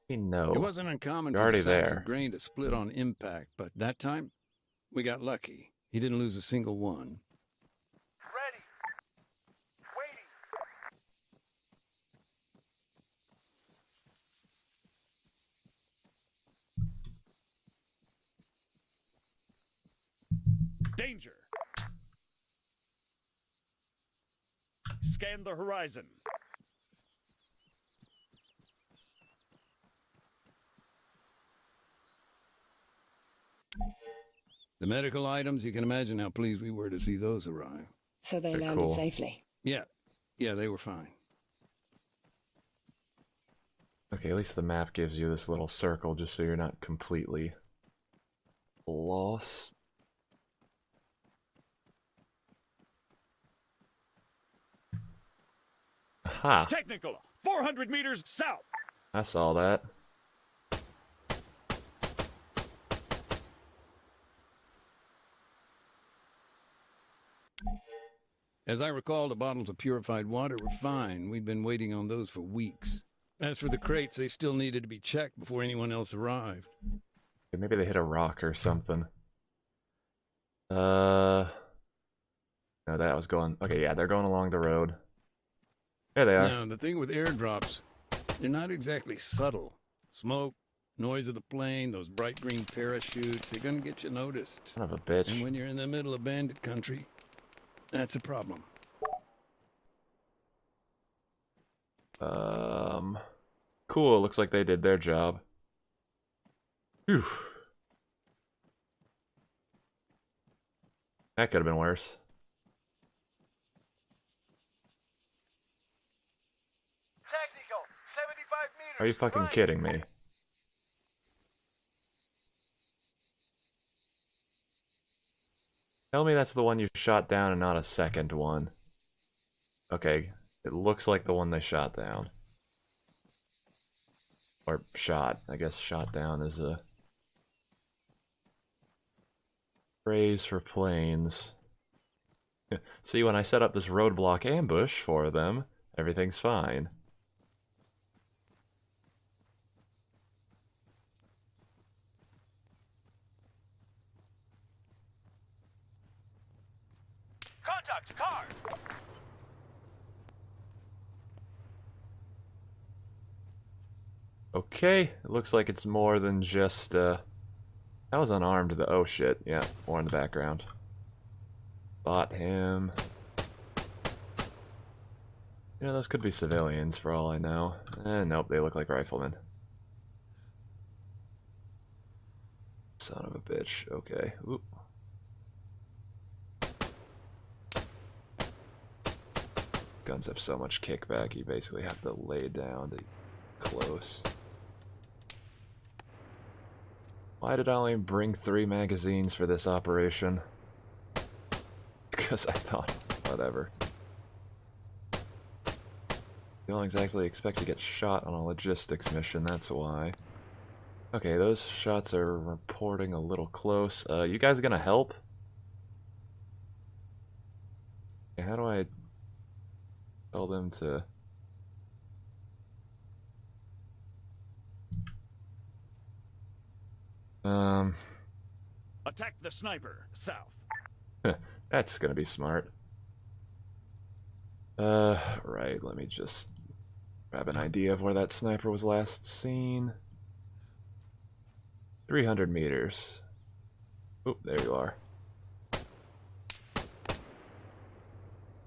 We know. It wasn't uncommon You're for the already sacks there. of grain to split on impact, but that time, we got lucky. He didn't lose a single one. Ready. Waiting. Danger. Scan the horizon. The medical items, you can imagine how pleased we were to see those arrive. So they They're landed cool. safely. Yeah, they were fine. Okay, at least the map gives you this little circle just so you're not completely lost. Aha! Technical. 400 meters south. I saw that. As I recall, the bottles of purified water were fine. We'd been waiting on those for weeks. As for the crates, they still needed to be checked before anyone else arrived. Maybe they hit a rock or something. No, that was going... Okay, yeah, they're going along the road. There they are. Now, the thing with airdrops, they're not exactly subtle. Smoke, noise of the plane, those bright green parachutes, they're gonna get you noticed. Son of a And bitch. when you're in the middle of bandit country, that's a problem. Cool. Looks like they did their job. Phew. That could have been worse. Technical, 75 meters. Are you fucking right. kidding me? Tell me that's the one you shot down and not a second one. Okay, it looks like the one they shot down. Or shot. I guess shot down is a phrase for planes. See, when I set up this roadblock ambush for them, everything's fine. Contact, car. Okay, it looks like it's more than just, that was unarmed, oh shit, yeah, more in the background. Bought him. You know, those could be civilians for all I know. Nope, they look like riflemen. Son of a bitch, okay. Oop. Guns have so much kickback, you basically have to lay down to close. Why did I only bring 3 magazines for this operation? Because I thought, whatever. You don't exactly expect to get shot on a logistics mission, that's why. Okay, those shots are reporting a little close. You guys gonna help? Okay, how do I tell them to... Attack the sniper, south. That's gonna be smart. Right, let me just grab an idea of where that sniper was last seen. 300 meters. Oop, there you are.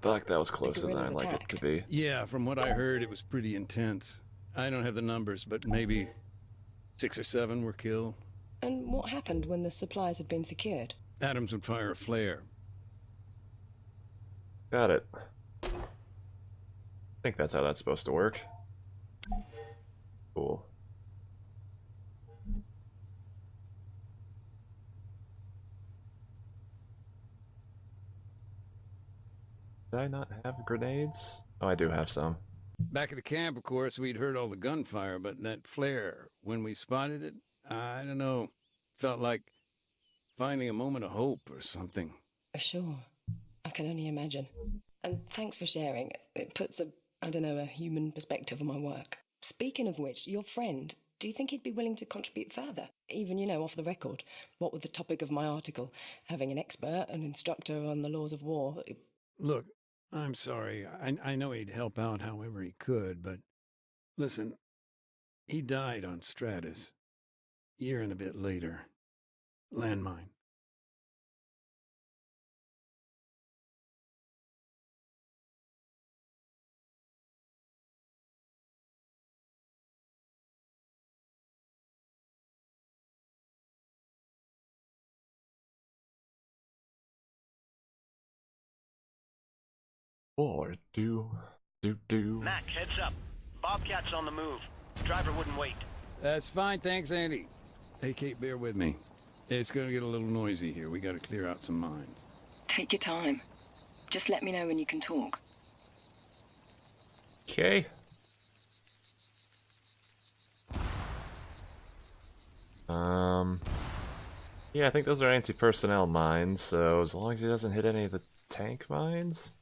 Fuck, that was closer than I'd like it to be. Yeah, from what I heard, it was pretty intense. I don't have the numbers, but maybe 6 or 7 were killed. And what happened when the supplies had been secured? Adams would fire a flare. Got it. I think that's how that's supposed to work. Cool. Did I not have grenades? Oh, I do have some. Back at the camp, of course, we'd heard all the gunfire, but that flare, when we spotted it, I don't know, felt like finding a moment of hope or something. Sure. I can only imagine. And thanks for sharing. It puts a human perspective on my work. Speaking of which, your friend, do you think he'd be willing to contribute further? Even, off the record. What with the topic of my article, having an expert, an instructor on the laws of war. Look, I'm sorry. I know he'd help out however he could, but listen, he died on Stratus. Year and a bit later. Landmine. Or do. Mac, heads up. Bobcat's on the move. Driver wouldn't wait. That's fine, thanks, Andy. Hey, Kate, bear with me. It's gonna get a little noisy here. We gotta clear out some mines. Take your time. Just let me know when you can talk. Okay. Yeah, I think those are anti-personnel mines, so as long as he doesn't hit any of the tank mines?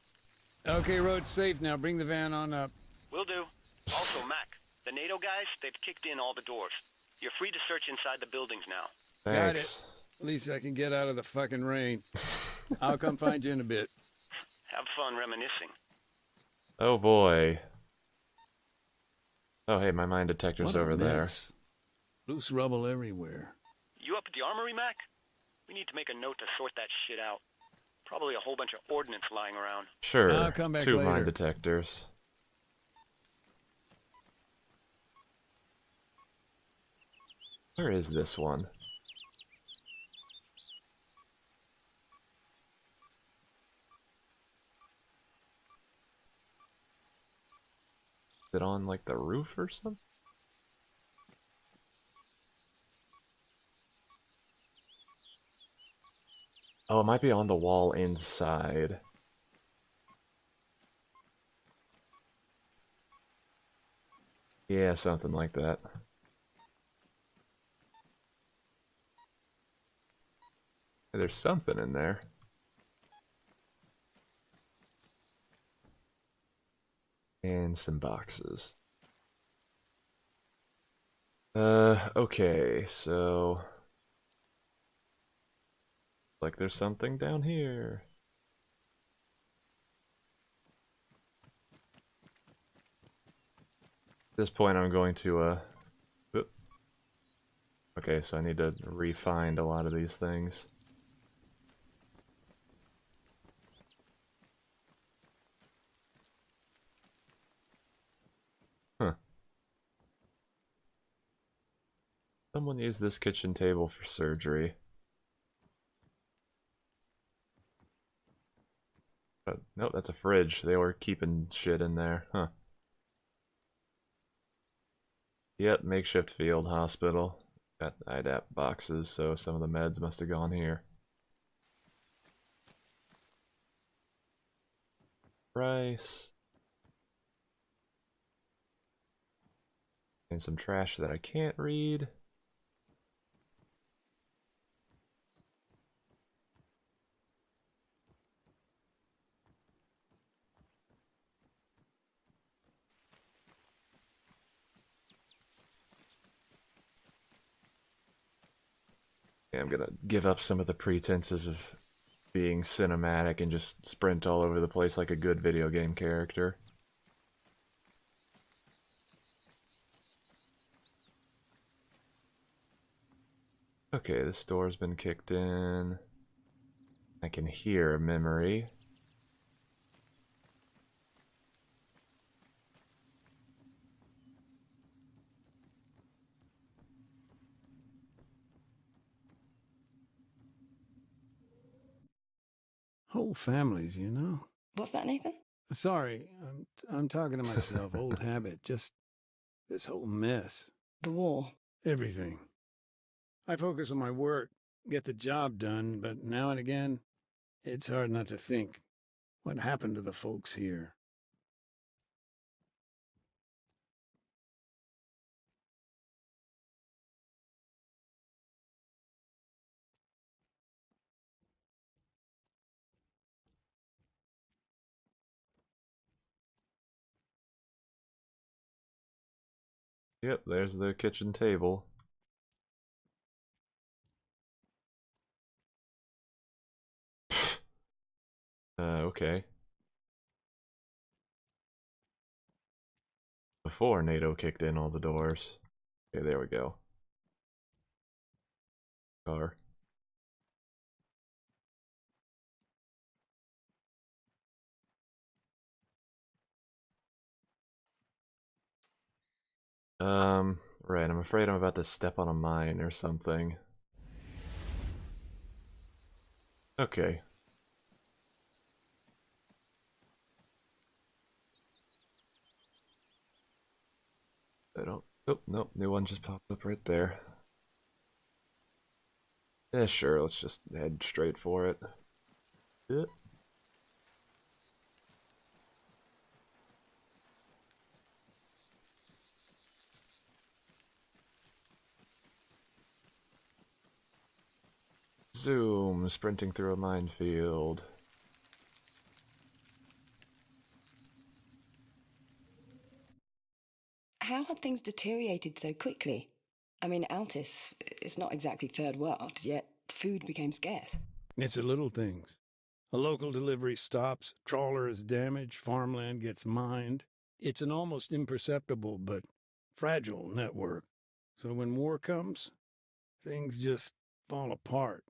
Okay, road's safe now. Bring the van on up. Will do. Also, Mac, the NATO guys, they've kicked in all the doors. You're free to search inside the buildings now. Thanks. At least I can get out of the fucking rain. I'll come find you in a bit. Have fun reminiscing. Oh boy. Oh, hey, my mine detector's What a over there. mess. Loose rubble everywhere. You up at the armory, Mac? We need to make a note to sort that shit out. Probably a whole bunch of ordnance lying around. Sure, I'll come back 2 later. mine detectors. Where is this one? Is it on, like, the roof or something? Oh, it might be on the wall inside. Yeah, something like that. There's something in there. And some boxes. Okay, so... like there's something down here. At this point I'm going to, oop. Okay, so I need to re-find a lot of these things. Huh. Someone used this kitchen table for surgery. But, nope, that's a fridge. They were keeping shit in there. Huh. Yep, makeshift field hospital. Got IDAP boxes, so some of the meds must have gone here. Rice. And some trash that I can't read. Yeah, I'm gonna give up some of the pretenses of being cinematic and just sprint all over the place like a good video game character. Okay, this door's been kicked in. I can hear a memory. Whole families, you know? What's that, Nathan? Sorry, I'm talking to myself. Old habit. Just this whole mess. The war. Everything. I focus on my work, get the job done, but now and again, it's hard not to think. What happened to the folks here? Yep, there's the kitchen table. Okay. Before NATO kicked in all the doors. Okay, there we go. Car. Right, I'm afraid I'm about to step on a mine or something. Okay. I don't... oh, nope, new one just popped up right there. Yeah, sure, let's just head straight for it. Yeah. Zoom, sprinting through a minefield. How had things deteriorated so quickly? I mean, Altis is not exactly third world, yet food became scarce. It's the little things. A local delivery stops, trawler is damaged, farmland gets mined. It's an almost imperceptible but fragile network. So when war comes, things just fall apart.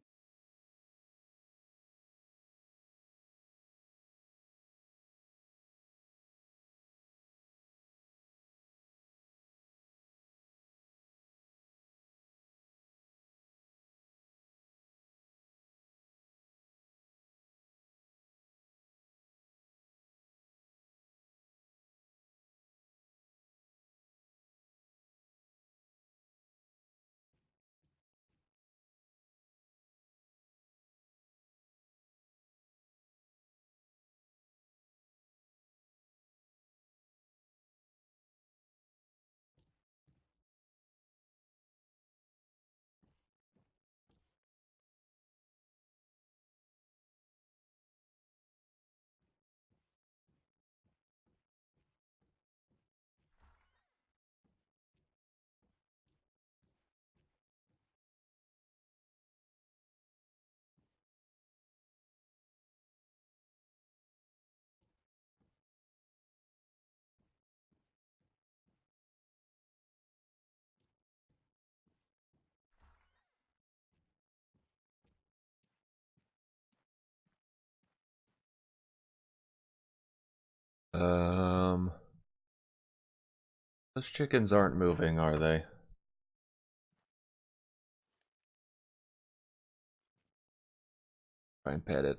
Um, those chickens aren't moving, are they? Try and pet it.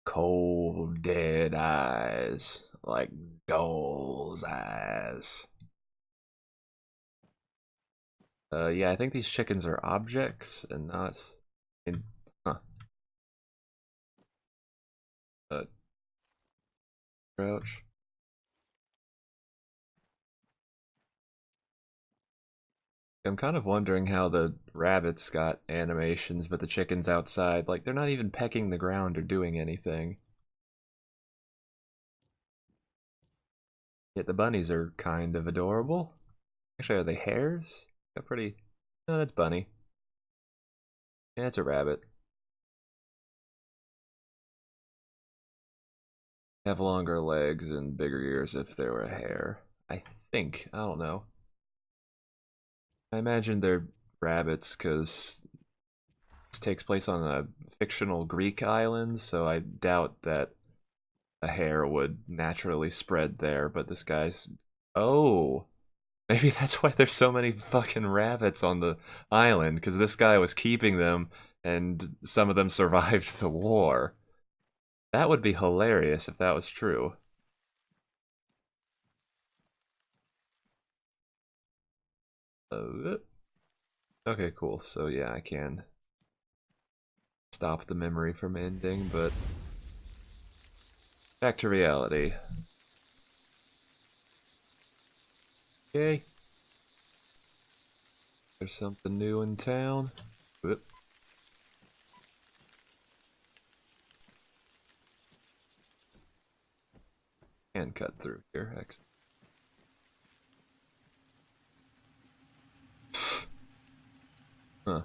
Cold, dead eyes, like doll's eyes. Yeah, I think these chickens are objects and not in. Huh. Crouch. I'm kind of wondering how the rabbits got animations, but the chickens outside, like, they're not even pecking the ground or doing anything. Yet the bunnies are kind of adorable. Actually, are they hares? They're pretty. No, that's bunny. Yeah, it's a rabbit. Have longer legs and bigger ears if they were a hare. I think. I don't know. I imagine they're rabbits because this takes place on a fictional Greek island, so I doubt that a hare would naturally spread there, but this guy's... Oh! Maybe that's why there's so many fucking rabbits on the island, because this guy was keeping them, and some of them survived the war. That would be hilarious if that was true. Okay, cool. So yeah, I can stop the memory from ending, but back to reality. Okay. There's something new in town. Whoop. Can cut through here. Excellent. Huh.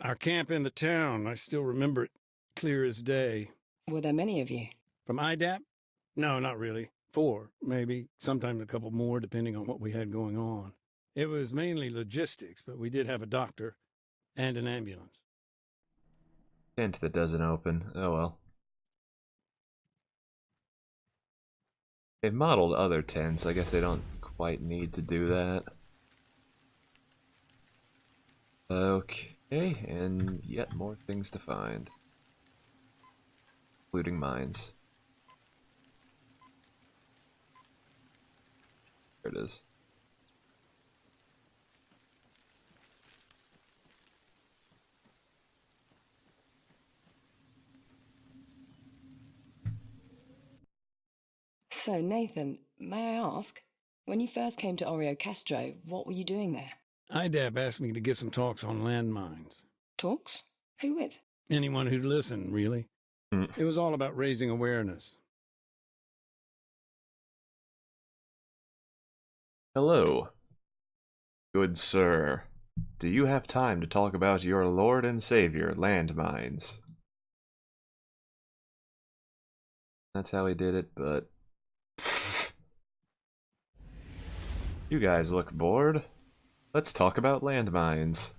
Our camp in the town, I still remember it clear as day. Were there many of you? From IDAP? No, not really. 4, maybe. Sometimes a couple more, depending on what we had going on. It was mainly logistics, but we did have a doctor and an ambulance. Tent that doesn't open. Oh well. They've modeled other tents. I guess they don't quite need to do that. Okay, and yet more things to find. Including mines. There it is. So, Nathan, may I ask, when you first came to Oreo Castro, what were you doing there? IDAP asked me to give some talks on landmines. Talks? Who with? Anyone who'd listen, really. It was all about raising awareness. Hello. Good sir. Do you have time to talk about your Lord and Savior, landmines? That's how he did it, but... You guys look bored. Let's talk about landmines.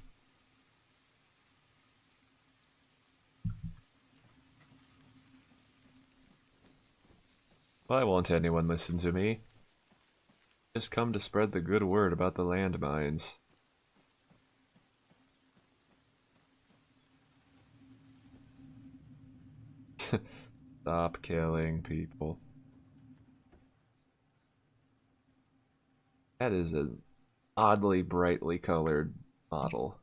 Why won't anyone listen to me? Just come to spread the good word about the landmines. Stop killing people. That is an oddly brightly colored model.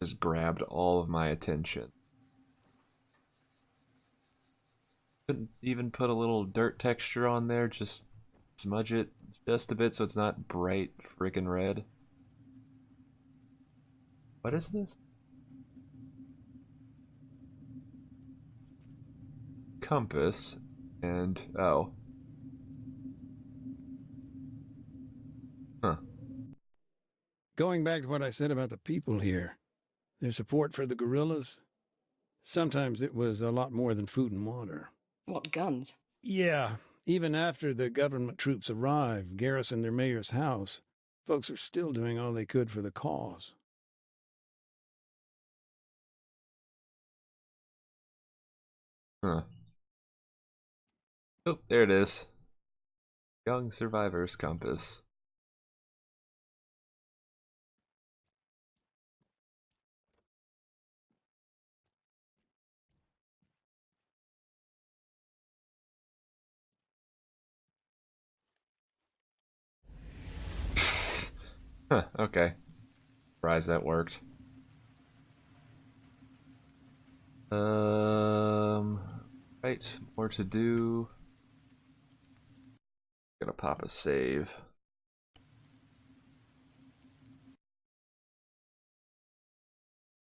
Just grabbed all of my attention. Couldn't even put a little dirt texture on there, just smudge it just a bit so it's not bright friggin' red. What is this? Compass and oh. Huh. Going back to what I said about the people here, their support for the guerrillas, sometimes it was a lot more than food and water. What, guns? Yeah, even after the government troops arrived, garrisoned their mayor's house, folks were still doing all they could for the cause. Huh. Oh, there it is. Young Survivor's Compass. Huh, okay. Surprised that worked. Right, more to do. Gonna pop a save.